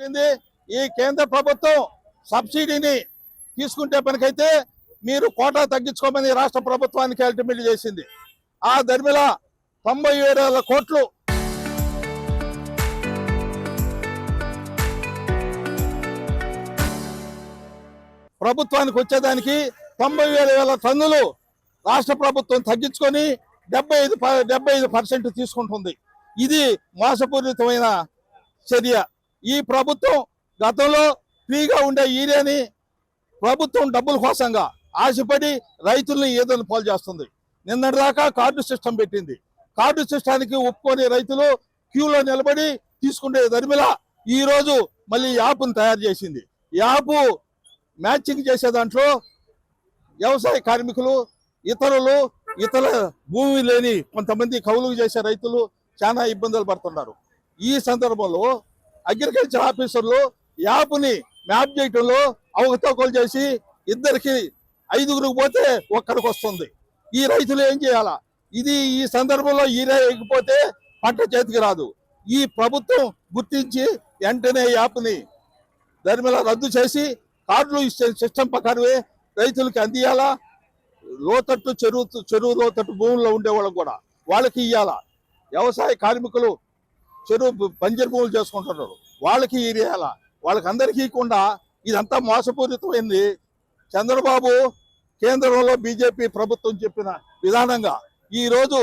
చెప్పింది ఈ కేంద్ర ప్రభుత్వం సబ్సిడీని తీసుకుంటే పనికైతే మీరు కోటా తగ్గించుకోమని రాష్ట్ర ప్రభుత్వానికి అల్టిమేట్ చేసింది. ఆ ధర్మిల 97,000 కోట్లు ప్రభుత్వానికి వచ్చేదానికి 90,000 టన్నులు రాష్ట్ర ప్రభుత్వం తగ్గించుకొని 75% తీసుకుంటుంది. ఇది మోసపూరితమైన చర్య. ఈ ప్రభుత్వం గతంలో ఫ్రీగా ఉండే యూరియాని ప్రభుత్వం డబ్బుల కోసంగా ఆశపడి రైతుల్ని ఏదో పాలు చేస్తుంది. నిన్నటిదాకా కార్డు సిస్టమ్ పెట్టింది. కార్డు సిస్టానికి ఒప్పుకొని రైతులు క్యూలో నిలబడి తీసుకునే ధర్మిల ఈ రోజు మళ్ళీ యాప్ను తయారు చేసింది. యాప్ మ్యాచింగ్ చేసే దాంట్లో వ్యవసాయ కార్మికులు ఇతర భూమి లేని కొంతమంది కౌలుకు చేసే రైతులు చాలా ఇబ్బందులు పడుతున్నారు. ఈ సందర్భంలో అగ్రికల్చర్ ఆఫీసర్లు యాప్ని మ్యాప్ చేయటంలో అవకతవకలు చేసి 5గురికి పోతే ఒక్కరికి వస్తుంది. ఈ రైతులు ఏం చేయాలా? ఈ సందర్భంలో వేయకపోతే పంట చేతికి రాదు. ఈ ప్రభుత్వం గుర్తించి వెంటనే యాప్ని ధర్మిల రద్దు చేసి కార్డులు ఇచ్చే సిస్టమ్ ప్రకారమే రైతులకి అందియాలా. లోతట్టు చెరువు లోతట్టు భూముల్లో ఉండే వాళ్ళకి కూడా వాళ్ళకి ఇవ్వాలా. వ్యవసాయ కార్మికులు చెరువు బంజరు భూములు చేసుకుంటున్నారు, వాళ్ళకి ఇవ్వాలా. వాళ్ళకి అందరికీ ఇవ్వకుండా ఇదంతా మోసపూరితమైంది. చంద్రబాబు కేంద్రంలో బీజేపీ ప్రభుత్వం చెప్పిన విధానంగా ఈరోజు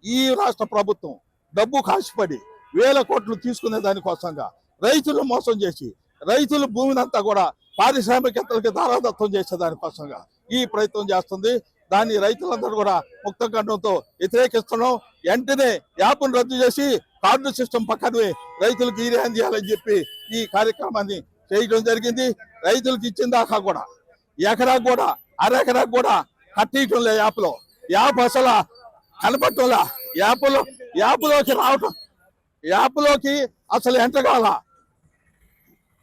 ఈ రాష్ట్ర ప్రభుత్వం డబ్బు కాసిపడి 1,000 కోట్లు తీసుకునే దానికోసంగా రైతులు మోసం చేసి రైతుల భూమిని అంతా కూడా పారిశ్రామికవేత్తలకి దారాదత్తం చేసే దానికోసంగా ఈ ప్రయత్నం చేస్తుంది. దాన్ని రైతులందరూ కూడా ముక్త కంఠంతో వ్యతిరేకిస్తున్నాం. వెంటనే యాప్ను రద్దు చేసి కార్డు సిస్టమ్ పక్కనే రైతులకు యూరియా అందియాలని చెప్పి ఈ కార్యక్రమాన్ని చేయడం జరిగింది. రైతులకు ఇచ్చిన దాకా కూడా ఎకరాకు కూడా అరెకరాకు కూడా కట్టియటం లే. యాప్ అసలు కనపడటంలా. యాప్లోకి రావటం, యాప్లోకి అసలు ఎంటగాల.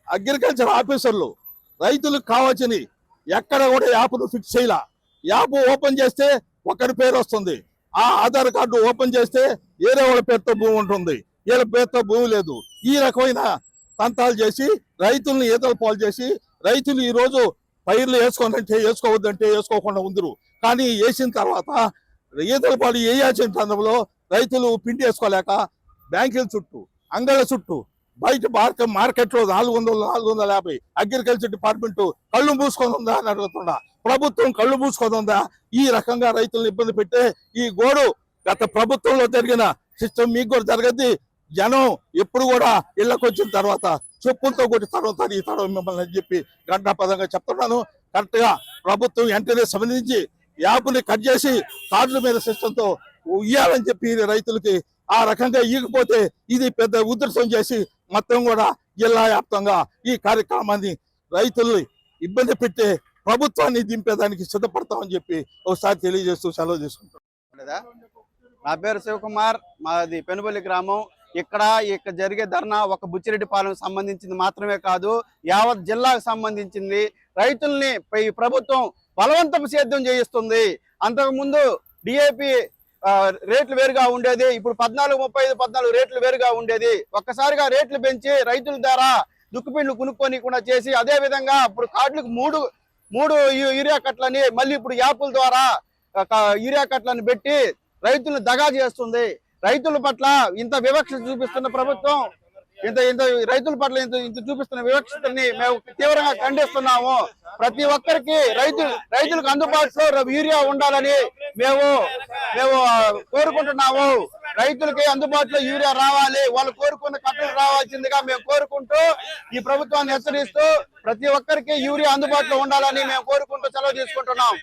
అగ్రికల్చర్ ఆఫీసర్లు రైతులకు కావాల్సిన ఎక్కడ కూడా యాప్ను ఫిక్స్ చేయాల. యాప్ ఓపెన్ చేస్తే ఒకరి పేరు వస్తుంది. ఆ ఆధార్ కార్డు ఓపెన్ చేస్తే వేరే వాళ్ళ పేరుతో భూమి ఉంటుంది, వీళ్ళ పేరుతో భూమి లేదు. ఈ రకమైన తంతాలు చేసి రైతుల్ని ఈతలు పాలు చేసి రైతులు ఈ రోజు పైర్లు వేసుకోనంటే వేసుకోవద్దంటే వేసుకోకుండా ఉందరు. కానీ వేసిన తర్వాత ఈతల పాలు వేయాల్సిన సందర్భంలో రైతులు పిండి వేసుకోలేక బ్యాంకుల చుట్టూ అంగళ్ళ చుట్టూ బయట మార్కెట్లో 400-450 అగ్రికల్చర్ డిపార్ట్మెంట్ కళ్ళు మూసుకొని ఉందా అని అడుగుతుందా. ప్రభుత్వం కళ్ళు మూసుకొని ఉందా? ఈ రకంగా రైతులను ఇబ్బంది పెట్టే ఈ గోడు గత ప్రభుత్వంలో జరిగిన సిస్టమ్ మీకు కూడా జరగద్ది. జనం ఎప్పుడు కూడా ఇళ్లకు వచ్చిన తర్వాత చెప్పులతో కొట్టి తర్వాత ఈ తరం మిమ్మల్ని అని చెప్పి గంటాపదంగా చెప్తున్నాను. కరెక్ట్ గా ప్రభుత్వం వెంటనే సంబంధించి యాప్ని కట్ చేసి కార్డుల మీద సిస్టంతో ఇయ్యాలని చెప్పి రైతులకి ఆ రకంగా ఇవ్వకపోతే ఇది పెద్ద ఉధృతం చేసి మొత్తం కూడా జిల్లా వ్యాప్తంగా ఈ కార్యక్రమాన్ని రైతుల్ని ఇబ్బంది పెట్టే ప్రభుత్వాన్ని దింపేదానికి సిద్ధపడతామని చెప్పి ఒకసారి తెలియజేస్తూ సెలవు తీసుకుంటాం. నా పేరు శివకుమార్, మాది పెనుబల్లి గ్రామం. ఇక్కడ జరిగే ధర్నా ఒక బుచ్చిరెడ్డిపాలెం సంబంధించింది మాత్రమే కాదు, యావత్ జిల్లాకు సంబంధించింది. రైతుల్ని ఈ ప్రభుత్వం బలవంతపు సేద్యం చేయిస్తుంది. అంతకుముందు డిఏపి రేట్లు వేరుగా ఉండేది, ఇప్పుడు 14-35 రేట్లు వేరుగా ఉండేది. ఒక్కసారిగా రేట్లు పెంచి రైతుల ద్వారా దుక్కుపిండ్లు కొనుక్కొని కూడా చేసి, అదే విధంగా ఇప్పుడు కార్డులకు మూడు యూరియా కట్లని మళ్ళీ ఇప్పుడు యాప్ల ద్వారా యూరియా కట్లను పెట్టి రైతులను దగా చేస్తుంది. రైతుల పట్ల ఇంత వివక్ష చూపిస్తున్న ప్రభుత్వం, రైతుల పట్ల ఇంత చూపిస్తున్న వివక్షతని మేము తీవ్రంగా ఖండిస్తున్నాము. ప్రతి ఒక్కరికి రైతులకు అందుబాటులో యూరియా ఉండాలని మేము కోరుకుంటున్నాము. రైతులకి అందుబాటులో యూరియా రావాలి, వాళ్ళు కోరుకున్న కట్టలు రావాల్సిందిగా మేము కోరుకుంటూ ఈ ప్రభుత్వాన్ని హెచ్చరిస్తూ ప్రతి ఒక్కరికి యూరియా అందుబాటులో ఉండాలని మేము కోరుకుంటూ సెలవు తీసుకుంటున్నాం.